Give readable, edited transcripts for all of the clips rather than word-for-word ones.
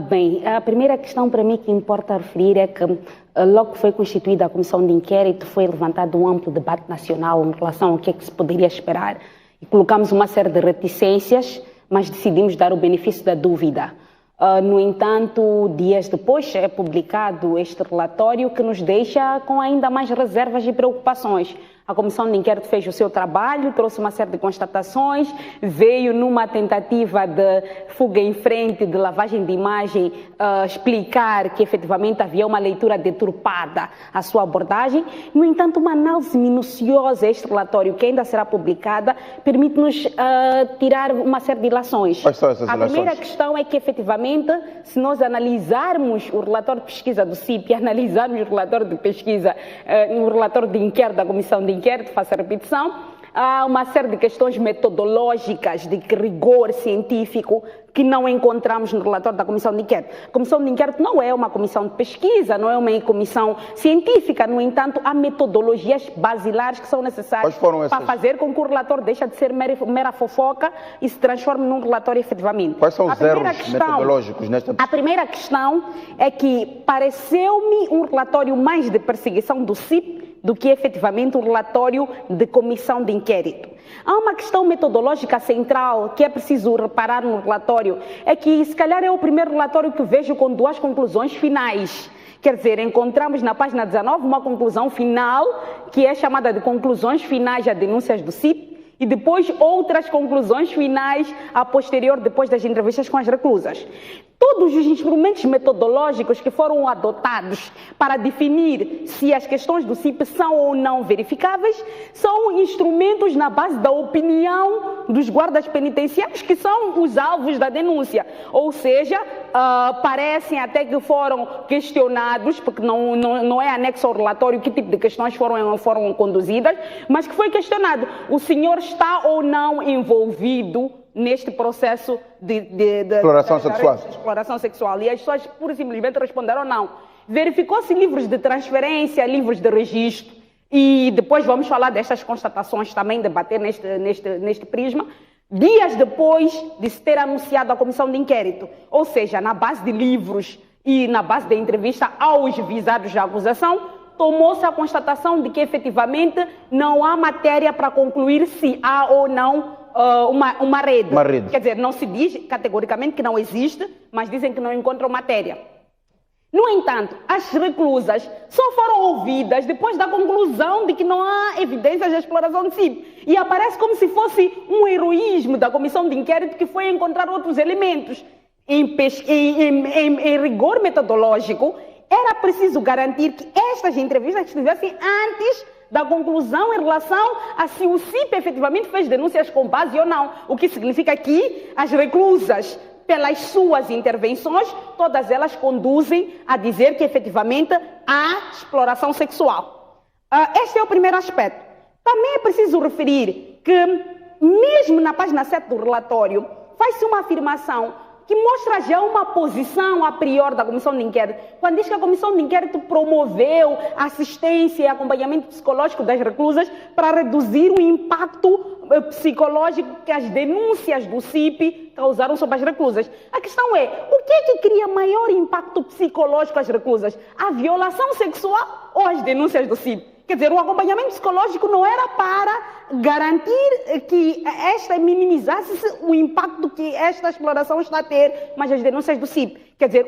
Bem, a primeira questão para mim que importa referir é que logo que foi constituída a comissão de inquérito foi levantado um amplo debate nacional em relação ao que é que se poderia esperar e colocamos uma série de reticências, mas decidimos dar o benefício da dúvida. No entanto, dias depois é publicado este relatório que nos deixa com ainda mais reservas e preocupações. A comissão de inquérito fez o seu trabalho, trouxe uma série de constatações, veio numa tentativa de fuga em frente, de lavagem de imagem, explicar que efetivamente havia uma leitura deturpada à sua abordagem. No entanto, uma análise minuciosa a este relatório, que ainda será publicada, permite-nos tirar uma série de ilações. Quais são essas ilações? A primeira questão é que efetivamente, se nós analisarmos o relatório de pesquisa do CIP e analisarmos o relatório de pesquisa, o relatório de inquérito da comissão de inquérito, faço a repetição, há uma série de questões metodológicas de rigor científico que não encontramos no relatório da comissão de inquérito. A comissão de inquérito não é uma comissão de pesquisa, não é uma comissão científica, no entanto, há metodologias basilares que são necessárias para fazer com que o relatório deixe de ser mera fofoca e se transforme num relatório efetivamente. Quais são os erros metodológicos nesta pesquisa? A primeira questão é que pareceu-me um relatório mais de perseguição do CIP do que efetivamente um relatório de comissão de inquérito. Há uma questão metodológica central que é preciso reparar no relatório, é que se calhar é o primeiro relatório que vejo com duas conclusões finais. Quer dizer, encontramos na página 19 uma conclusão final, que é chamada de conclusões finais a denúncias do CIP, e depois outras conclusões finais a posterior, depois das entrevistas com as reclusas. Todos os instrumentos metodológicos que foram adotados para definir se as questões do CIP são ou não verificáveis são instrumentos na base da opinião dos guardas penitenciários, que são os alvos da denúncia. Ou seja, parecem até que foram questionados, porque não é anexo ao relatório que tipo de questões foram conduzidas, mas que foi questionado. O senhor está ou não envolvido neste processo de exploração sexual? E as pessoas pura e simplesmente responderam não. Verificou-se livros de transferência, livros de registro, e depois vamos falar destas constatações também, debater neste prisma, dias depois de se ter anunciado a comissão de inquérito, ou seja, na base de livros e na base da entrevista aos visados da acusação, tomou-se a constatação de que efetivamente não há matéria para concluir se há ou não uma rede. Quer dizer, não se diz categoricamente que não existe, mas dizem que não encontram matéria. No entanto, as reclusas só foram ouvidas depois da conclusão de que não há evidências de exploração de CIP. E aparece como se fosse um heroísmo da comissão de inquérito que foi encontrar outros elementos. Em rigor metodológico, era preciso garantir que estas entrevistas estivessem antes da conclusão em relação a se o CIP efetivamente fez denúncias com base ou não. O que significa que as reclusas, pelas suas intervenções, todas elas conduzem a dizer que efetivamente há exploração sexual. Este é o primeiro aspecto. Também é preciso referir que, mesmo na página 7 do relatório, faz-se uma afirmação que mostra já uma posição a priori da comissão de inquérito, quando diz que a comissão de inquérito promoveu assistência e acompanhamento psicológico das reclusas para reduzir o impacto psicológico que as denúncias do CIP causaram sobre as reclusas. A questão é, o que é que cria maior impacto psicológico às reclusas? A violação sexual ou as denúncias do CIP? Quer dizer, o acompanhamento psicológico não era para garantir que minimizasse o impacto que esta exploração está a ter, mas as denúncias do CIP. Quer dizer,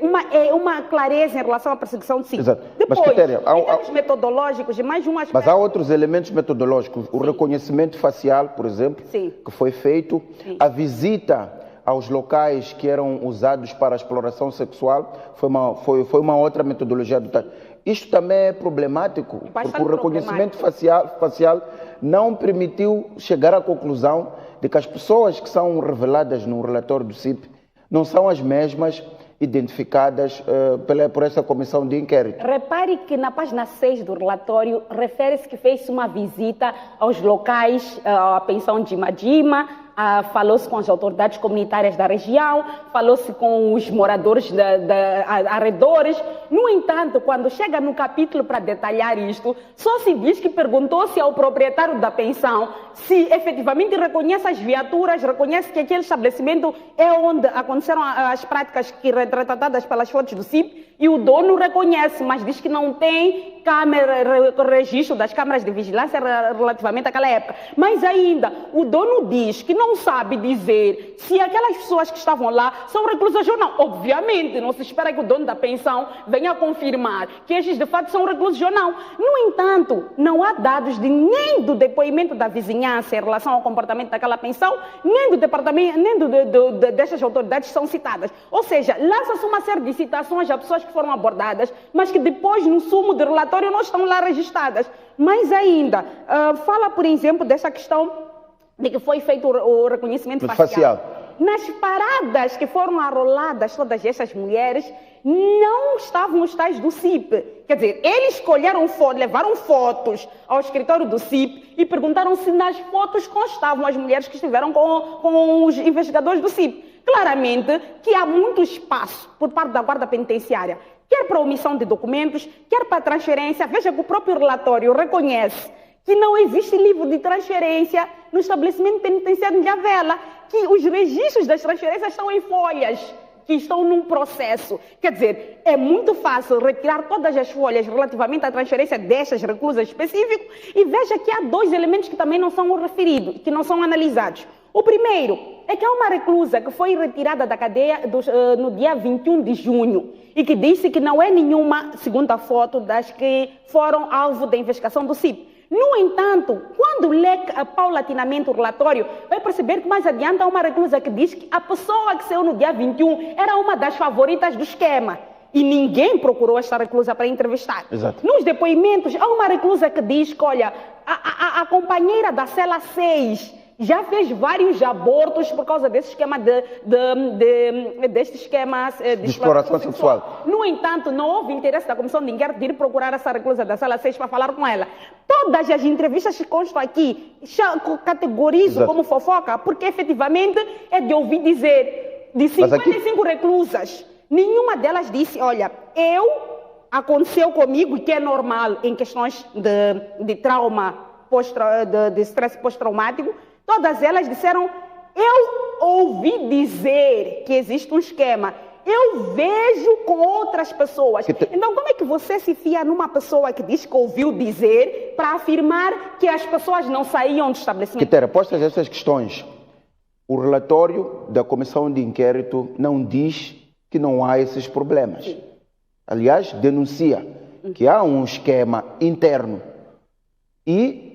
uma clareza em relação à perseguição do CIP. Exato. Depois, mas, Quitéria, em termos metodológicos, e mais um aspecto... Mas há outros elementos metodológicos. O reconhecimento facial, por exemplo, que foi feito, a visita aos locais que eram usados para a exploração sexual, foi uma outra metodologia adotada. Isto também é problemático, porque o reconhecimento facial não permitiu chegar à conclusão de que as pessoas que são reveladas no relatório do CIP não são as mesmas identificadas por essa comissão de inquérito. Repare que na página 6 do relatório refere-se que fez uma visita aos locais, à pensão de Madima, falou-se com as autoridades comunitárias da região, falou-se com os moradores arredores. No entanto, quando chega no capítulo para detalhar isto, só se diz que perguntou-se ao proprietário da pensão se efetivamente reconhece as viaturas, reconhece que aquele estabelecimento é onde aconteceram as práticas retratadas pelas fontes do CIP, e o dono reconhece, mas diz que não tem registro das câmaras de vigilância relativamente àquela época. Mas ainda, o dono diz que não sabe dizer se aquelas pessoas que estavam lá são reclusas ou não. Obviamente, não se espera que o dono da pensão venha confirmar que estes de fato são reclusos ou não. No entanto, não há dados nem do depoimento da vizinhança em relação ao comportamento daquela pensão, nem do departamento, nem destas autoridades que são citadas. Ou seja, lança-se uma série de citações a pessoas que foram abordadas, mas que depois, no sumo do relatório, não estão lá registradas. Mas ainda, fala, por exemplo, dessa questão de que foi feito o reconhecimento facial. Nas paradas que foram arroladas todas essas mulheres, não estavam os tais do CIP. Quer dizer, eles escolheram levaram fotos ao escritório do CIP e perguntaram se nas fotos constavam as mulheres que estiveram com os investigadores do CIP. Claramente que há muito espaço por parte da Guarda Penitenciária, quer para omissão de documentos, quer para transferência. Veja que o próprio relatório reconhece que não existe livro de transferência no estabelecimento penitenciário de Ilhavela, que os registros das transferências estão em folhas, que estão num processo. Quer dizer, é muito fácil retirar todas as folhas relativamente à transferência destas reclusas específicas, e veja que há dois elementos que também não são referidos, que não são analisados. O primeiro é que há uma reclusa que foi retirada da cadeia no dia 21 de junho e que disse que não é nenhuma segunda foto das que foram alvo da investigação do CIP. No entanto, quando lê paulatinamente o relatório, vai perceber que mais adiante há uma reclusa que diz que a pessoa que saiu no dia 21 era uma das favoritas do esquema. E ninguém procurou esta reclusa para entrevistar. Exato. Nos depoimentos, há uma reclusa que diz que, olha, a companheira da cela 6 já fez vários abortos por causa desse esquema destes esquemas de exploração sexual. No entanto, não houve interesse da comissão de inquérito de ir procurar essa reclusa da sala 6 para falar com ela. Todas as entrevistas que constam aqui, categorizo como fofoca, porque efetivamente é de ouvir dizer de 55 reclusas, nenhuma delas disse, olha, aconteceu comigo, que é normal em questões de trauma, de estresse pós-traumático. Todas elas disseram, eu ouvi dizer que existe um esquema, eu vejo com outras pessoas. Então, como é que você se fia numa pessoa que diz que ouviu dizer para afirmar que as pessoas não saíam do estabelecimento? Quitéria, postas essas questões, o relatório da comissão de inquérito não diz que não há esses problemas. Sim. Aliás, denuncia que há um esquema interno e,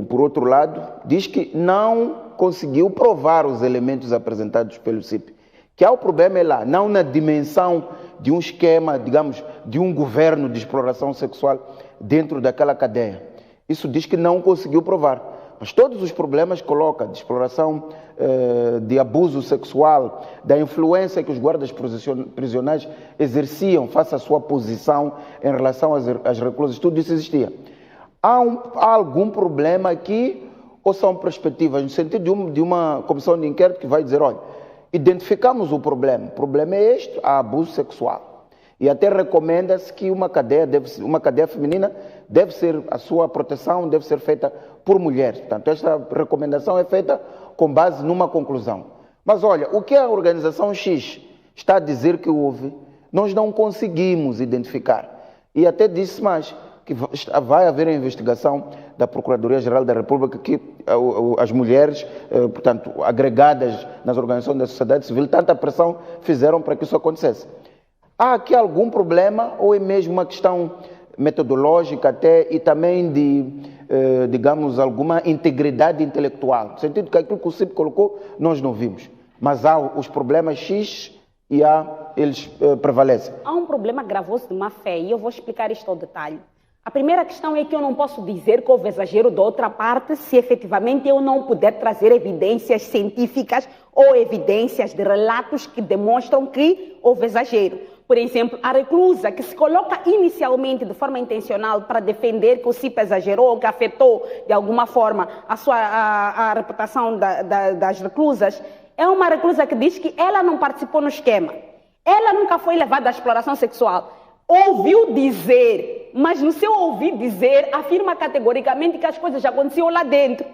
por outro lado, diz que não conseguiu provar os elementos apresentados pelo CIP. Que há o problema é lá, não na dimensão de um esquema, digamos, de um governo de exploração sexual dentro daquela cadeia. Isso diz que não conseguiu provar. Mas todos os problemas coloca, de exploração, de abuso sexual, da influência que os guardas prisionais exerciam face à sua posição em relação às reclusas, tudo isso existia. Há algum problema aqui ou são perspectivas no sentido de uma comissão de inquérito que vai dizer, olha, identificamos o problema é este, há abuso sexual. E até recomenda-se que uma cadeia feminina deve ser, a sua proteção deve ser feita por mulheres. Portanto, esta recomendação é feita com base numa conclusão. Mas olha, o que a organização X está a dizer que houve, nós não conseguimos identificar. E até disse mais, que vai haver a investigação da Procuradoria-Geral da República, que as mulheres, portanto, agregadas nas organizações da sociedade civil, tanta pressão fizeram para que isso acontecesse. Há aqui algum problema ou é mesmo uma questão metodológica até e também de, digamos, alguma integridade intelectual? No sentido que aquilo que o CIP colocou, nós não vimos. Mas há os problemas X e eles prevalecem. Há um problema gravoso de má fé e eu vou explicar isto ao detalhe. A primeira questão é que eu não posso dizer que houve exagero da outra parte se efetivamente eu não puder trazer evidências científicas ou evidências de relatos que demonstram que houve exagero. Por exemplo, a reclusa que se coloca inicialmente de forma intencional para defender que o CIP exagerou, que afetou de alguma forma a reputação das reclusas, é uma reclusa que diz que ela não participou no esquema. Ela nunca foi levada à exploração sexual. Ouviu dizer, mas no seu ouvir dizer, afirma categoricamente que as coisas já aconteciam lá dentro.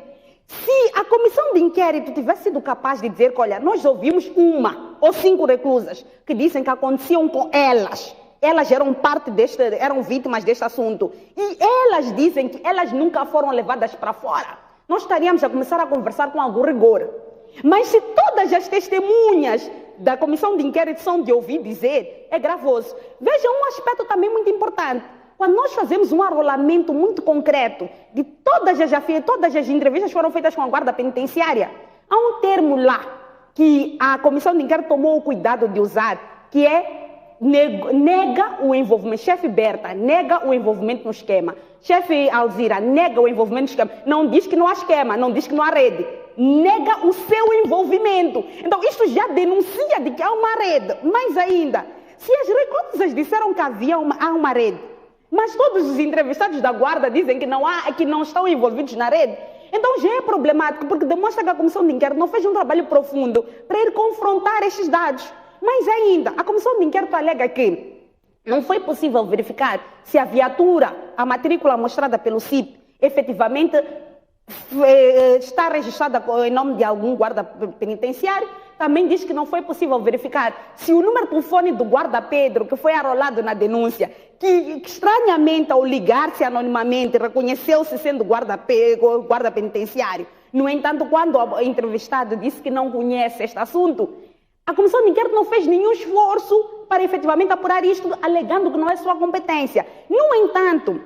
Se a comissão de inquérito tivesse sido capaz de dizer que, olha, nós ouvimos 1 ou 5 reclusas que dizem que aconteciam com elas eram eram vítimas deste assunto, e elas dizem que elas nunca foram levadas para fora, nós estaríamos a começar a conversar com algum rigor. Mas se todas as testemunhas da comissão de inquérito são de ouvir dizer, é gravoso. Veja um aspecto também muito importante. Quando nós fazemos um arrolamento muito concreto de todas as entrevistas que foram feitas com a guarda penitenciária, há um termo lá que a comissão de inquérito tomou o cuidado de usar, que é nega o envolvimento. Chefe Berta nega o envolvimento no esquema. Chefe Alzira nega o envolvimento no esquema. Não diz que não há esquema, não diz que não há rede. Nega o seu envolvimento. Então isso já denuncia de que há uma rede. Mais ainda, se as reclusas disseram que há uma rede, mas todos os entrevistados da guarda dizem que não estão envolvidos na rede, então já é problemático, porque demonstra que a comissão de inquérito não fez um trabalho profundo para ir confrontar estes dados. Mas ainda, a comissão de inquérito alega que não foi possível verificar se a viatura, a matrícula mostrada pelo CIP, efetivamente está registrada em nome de algum guarda penitenciário. Também diz que não foi possível verificar se o número de telefone do guarda Pedro, que foi arrolado na denúncia, que estranhamente ao ligar-se anonimamente reconheceu-se sendo guarda penitenciário. No entanto, quando o entrevistado disse que não conhece este assunto, a comissão de inquérito não fez nenhum esforço para efetivamente apurar isto, alegando que não é sua competência. No entanto,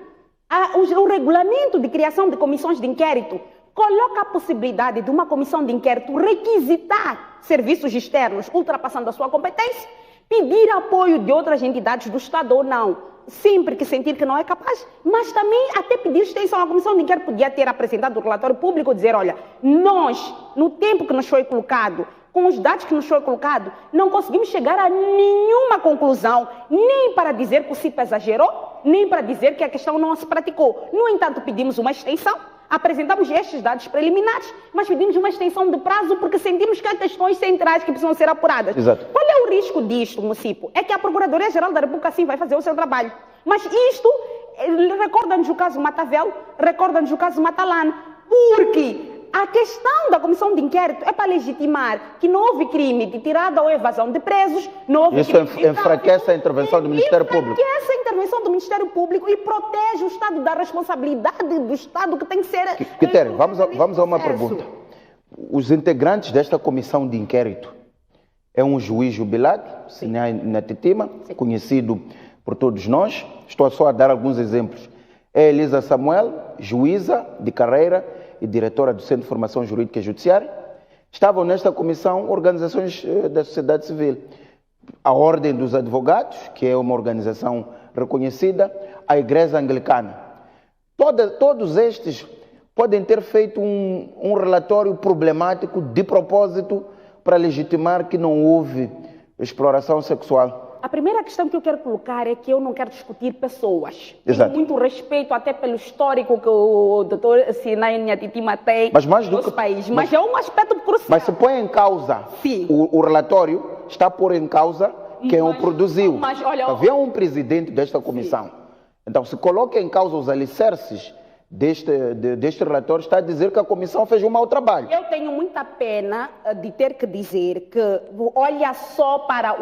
o regulamento de criação de comissões de inquérito coloca a possibilidade de uma comissão de inquérito requisitar serviços externos, ultrapassando a sua competência, pedir apoio de outras entidades do Estado ou não, sempre que sentir que não é capaz, mas também até pedir extensão. A comissão de inquérito podia ter apresentado o relatório público e dizer, olha, nós, no tempo que nos foi colocado, com os dados que nos foi colocado, não conseguimos chegar a nenhuma conclusão, nem para dizer que o CIP exagerou, nem para dizer que a questão não se praticou. No entanto, pedimos uma extensão, apresentamos estes dados preliminares, mas pedimos uma extensão de prazo porque sentimos que há questões centrais que precisam ser apuradas. Exato. Qual é o risco disto, Mucipo? É que a Procuradoria-Geral da República sim vai fazer o seu trabalho. Mas isto, recorda-nos o caso Matavel, recorda-nos o caso Matalane, porque a questão da comissão de inquérito é para legitimar que não houve crime de tirada ou evasão de presos, não houve isso crime de enfraquece a intervenção do Ministério Público. Enfraquece a intervenção do Ministério Público e protege o Estado da responsabilidade do Estado que tem que ser... Quitério, vamos a uma pergunta. Os integrantes desta comissão de inquérito é um juiz jubilado, Sinai Natitima, conhecido por todos nós. Estou só a dar alguns exemplos. É Elisa Samuel, juíza de carreira e diretora do Centro de Formação Jurídica e Judiciária. Estavam nesta comissão organizações da sociedade civil. A Ordem dos Advogados, que é uma organização reconhecida, a Igreja Anglicana. Todos estes podem ter feito um relatório problemático de propósito para legitimar que não houve exploração sexual. A primeira questão que eu quero colocar é que eu não quero discutir pessoas. Exato. Tenho muito respeito até pelo histórico que o doutor Sinai Natitima tem no nosso país. Mas é um aspecto crucial. Mas se põe em causa o relatório, está a pôr em causa quem o produziu. Mas, olha, havia um presidente desta comissão. Sim. Então, se coloca em causa os alicerces deste relatório, está a dizer que a comissão fez um mau trabalho. Eu tenho muita pena de ter que dizer que olha só para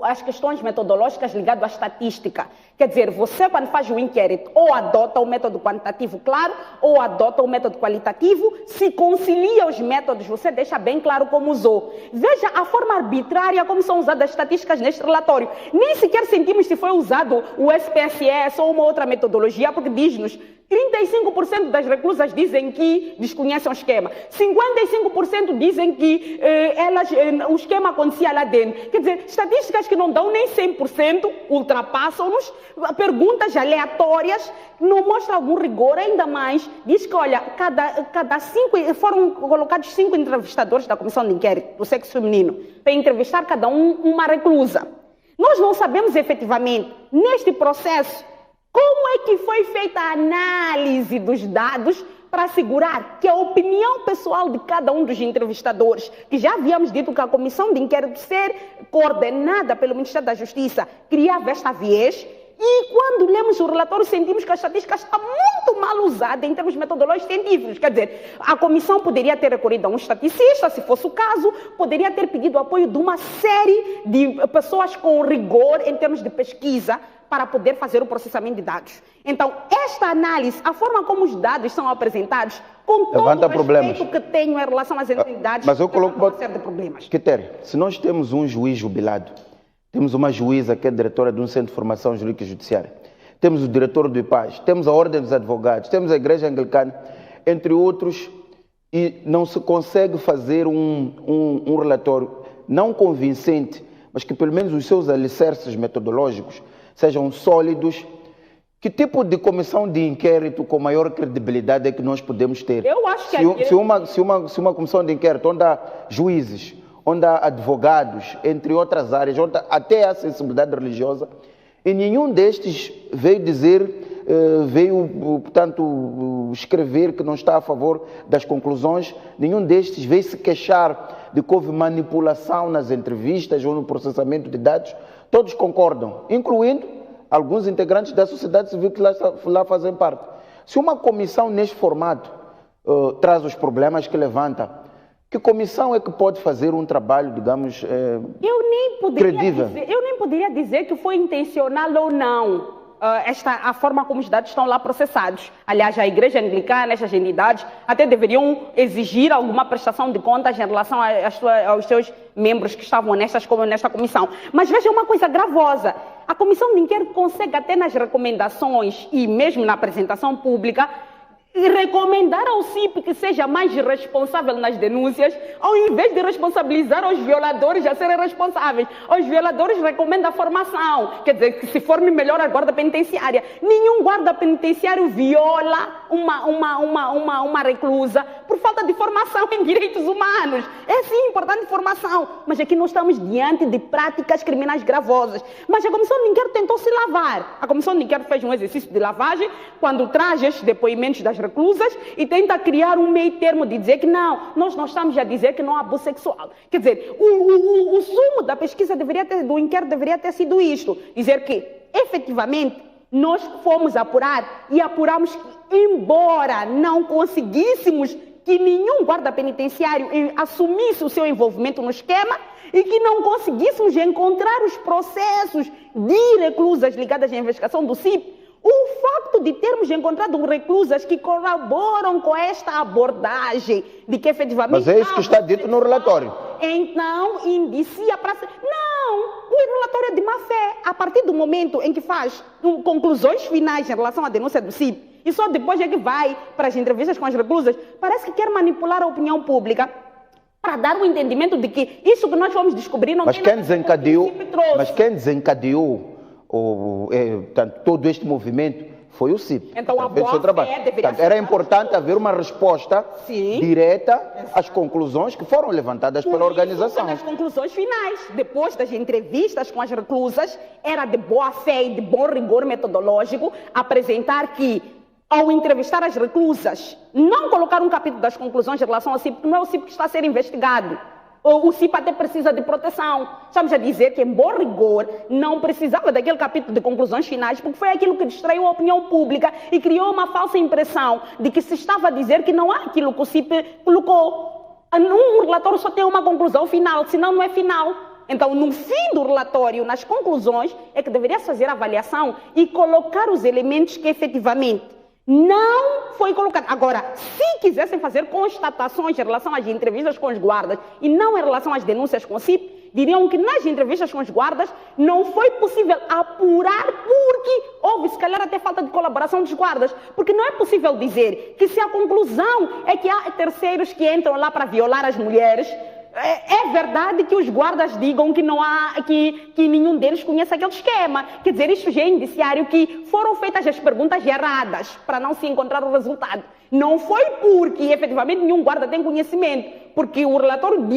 as questões metodológicas ligadas à estatística. Quer dizer, você quando faz o inquérito ou adota o método quantitativo claro ou adota o método qualitativo, se concilia os métodos, você deixa bem claro como usou. Veja a forma arbitrária como são usadas as estatísticas neste relatório. Nem sequer sentimos se foi usado o SPSS ou uma outra metodologia, porque diz-nos 35% das reclusas dizem que desconhecem o esquema. 55% dizem que o esquema acontecia lá dentro. Quer dizer, estatísticas que não dão nem 100%, ultrapassam-nos, perguntas aleatórias, não mostram algum rigor, ainda mais. Diz que, olha, foram colocados 5 entrevistadores da comissão de inquérito do sexo feminino para entrevistar cada uma reclusa. Nós não sabemos efetivamente, neste processo, como é que foi feita a análise dos dados para assegurar que a opinião pessoal de cada um dos entrevistadores, que já havíamos dito que a comissão de inquérito ser coordenada pelo Ministério da Justiça criava esta viés, e quando lemos o relatório sentimos que a estatística está muito mal usada em termos metodológicos científicos. Quer dizer, a comissão poderia ter recorrido a um estaticista, se fosse o caso, poderia ter pedido o apoio de uma série de pessoas com rigor em termos de pesquisa para poder fazer o processamento de dados. Então, esta análise, a forma como os dados são apresentados, com todo o respeito que tenho em relação às entidades, mas eu coloco uma série de problemas. Quitério, se nós temos um juiz jubilado, temos uma juíza que é diretora de um centro de formação jurídica e judiciária, temos o diretor do IPAS, temos a Ordem dos Advogados, temos a Igreja Anglicana, entre outros, e não se consegue fazer um relatório não convincente, mas que pelo menos os seus alicerces metodológicos sejam sólidos. Que tipo de comissão de inquérito com maior credibilidade é que nós podemos ter? Eu acho que se uma comissão de inquérito onde há juízes, onde há advogados, entre outras áreas, onde até há sensibilidade religiosa, e nenhum destes veio dizer, portanto, escrever que não está a favor das conclusões, nenhum destes veio se queixar de que houve manipulação nas entrevistas ou no processamento de dados. Todos concordam, incluindo alguns integrantes da sociedade civil que lá fazem parte. Se uma comissão neste formato traz os problemas que levanta, que comissão é que pode fazer um trabalho, digamos, credível? Eu nem poderia dizer que foi intencional ou não. A forma como os dados estão lá processados. Aliás, a Igreja Anglicana, essas entidades, até deveriam exigir alguma prestação de contas em relação aos seus membros que estavam nesta comissão. Mas veja uma coisa gravosa. A comissão de inquérito consegue até nas recomendações e mesmo na apresentação pública recomendar ao CIP que seja mais responsável nas denúncias, ao invés de responsabilizar os violadores a serem responsáveis. Os violadores recomendam a formação, quer dizer, que se forme melhor a guarda penitenciária. Nenhum guarda penitenciário viola uma reclusa por falta de formação em direitos humanos. É sim importante formação, mas aqui nós estamos diante de práticas criminais gravosas. Mas a comissão de inquérito tentou se lavar. A comissão de inquérito fez um exercício de lavagem quando traz estes depoimentos das reclusas e tenta criar um meio termo de dizer que não, nós não estamos a dizer que não há abuso sexual. Quer dizer, o sumo da pesquisa do inquérito deveria ter sido isto, dizer que, efetivamente, nós fomos apurar e apuramos que, embora não conseguíssemos que nenhum guarda penitenciário assumisse o seu envolvimento no esquema e que não conseguíssemos encontrar os processos de reclusas ligadas à investigação do CIP, o facto de termos encontrado reclusas que corroboram com esta abordagem de que efetivamente... Mas é isso que está dito no relatório. Então, indicia para... Não, o relatório é de má fé. A partir do momento em que faz conclusões finais em relação à denúncia do CIP, e só depois é que vai para as entrevistas com as reclusas, parece que quer manipular a opinião pública para dar um entendimento de que isso que nós vamos descobrir não tem nada a ver com o que o CIP trouxe. Mas quem desencadeou todo este movimento foi o CIP. Então, a boa fé deveria ser... Era importante haver uma resposta direta às conclusões que foram levantadas pela organização. Nas conclusões finais, depois das entrevistas com as reclusas, era de boa fé e de bom rigor metodológico apresentar que, ao entrevistar as reclusas, não colocar um capítulo das conclusões em relação ao CIP, porque não é o CIP que está a ser investigado. O CIP até precisa de proteção. Estamos a dizer que, em bom rigor, não precisava daquele capítulo de conclusões finais, porque foi aquilo que distraiu a opinião pública e criou uma falsa impressão de que se estava a dizer que não há aquilo que o CIP colocou. Um relatório só tem uma conclusão final, senão não é final. Então, no fim do relatório, nas conclusões, é que deveria fazer a avaliação e colocar os elementos que efetivamente não foi colocado. Agora, se quisessem fazer constatações em relação às entrevistas com os guardas e não em relação às denúncias com o CIP, diriam que nas entrevistas com os guardas não foi possível apurar porque houve, se calhar, até falta de colaboração dos guardas. Porque não é possível dizer que se a conclusão é que há terceiros que entram lá para violar as mulheres, é verdade que os guardas digam que não há, que nenhum deles conhece aquele esquema. Quer dizer, isto já é indiciário que foram feitas as perguntas erradas para não se encontrar o resultado. Não foi porque efetivamente nenhum guarda tem conhecimento, porque o relatório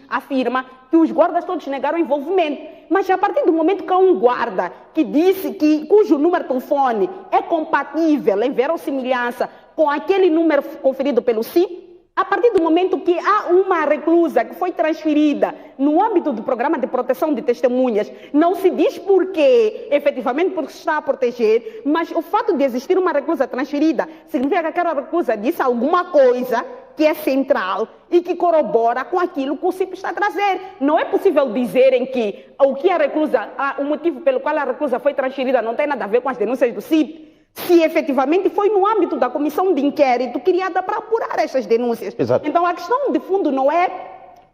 afirma que os guardas todos negaram envolvimento. mas a partir do momento que há um guarda que disse cujo número de telefone é compatível em verossimilhança com aquele número conferido pelo CIP, a partir do momento que há uma reclusa que foi transferida no âmbito do programa de proteção de testemunhas, não se diz porquê, efetivamente porque está a proteger, mas o fato de existir uma reclusa transferida significa que aquela reclusa disse alguma coisa que é central e que corrobora com aquilo que o CIP está a trazer. Não é possível dizerem que o motivo pelo qual a reclusa foi transferida não tem nada a ver com as denúncias do CIP, se efetivamente foi no âmbito da comissão de inquérito criada para apurar essas denúncias. Exato. Então a questão de fundo não é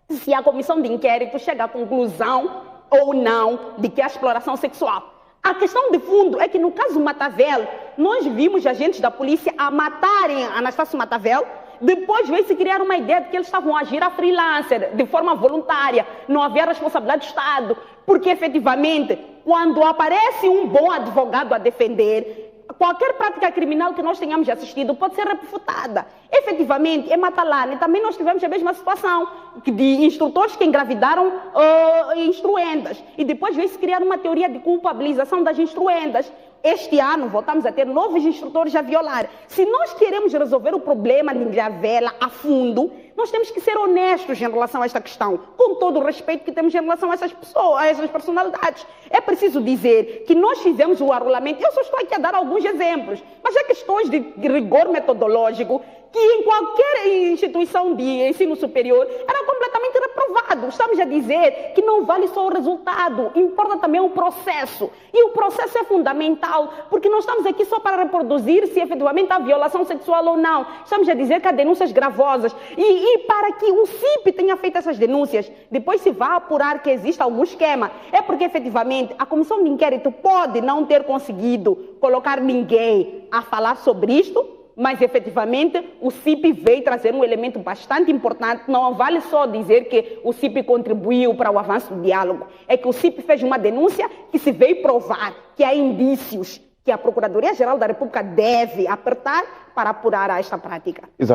se a comissão de inquérito chega à conclusão ou não de que há exploração sexual. A questão de fundo é que no caso Matavel, nós vimos agentes da polícia a matarem Anastácio Matavel. Depois veio-se criar uma ideia de que eles estavam a agir a freelancer, de forma voluntária, não havia responsabilidade do Estado, porque efetivamente, quando aparece um bom advogado a defender, qualquer prática criminal que nós tenhamos assistido pode ser refutada. Efetivamente, em Matalane também nós tivemos a mesma situação de instrutores que engravidaram instruendas e depois veio-se criar uma teoria de culpabilização das instruendas. Este ano voltamos a ter novos instrutores a violar. Se nós queremos resolver o problema de Ilhavela a fundo, nós temos que ser honestos em relação a esta questão, com todo o respeito que temos em relação a essas pessoas, a essas personalidades. É preciso dizer que nós fizemos o arrolamento, eu só estou aqui a dar alguns exemplos, mas há questões de rigor metodológico que em qualquer instituição de ensino superior era completamente reprovado. Estamos a dizer que não vale só o resultado, importa também o processo. E o processo é fundamental, porque não estamos aqui só para reproduzir se efetivamente há violação sexual ou não. Estamos a dizer que há denúncias gravosas. E para que o CIP tenha feito essas denúncias, depois se vá apurar que existe algum esquema. É porque efetivamente a comissão de inquérito pode não ter conseguido colocar ninguém a falar sobre isto, mas efetivamente o CIP veio trazer um elemento bastante importante. Não vale só dizer que o CIP contribuiu para o avanço do diálogo. É que o CIP fez uma denúncia que se veio provar que há indícios que a Procuradoria-Geral da República deve apertar para apurar esta prática. Exato.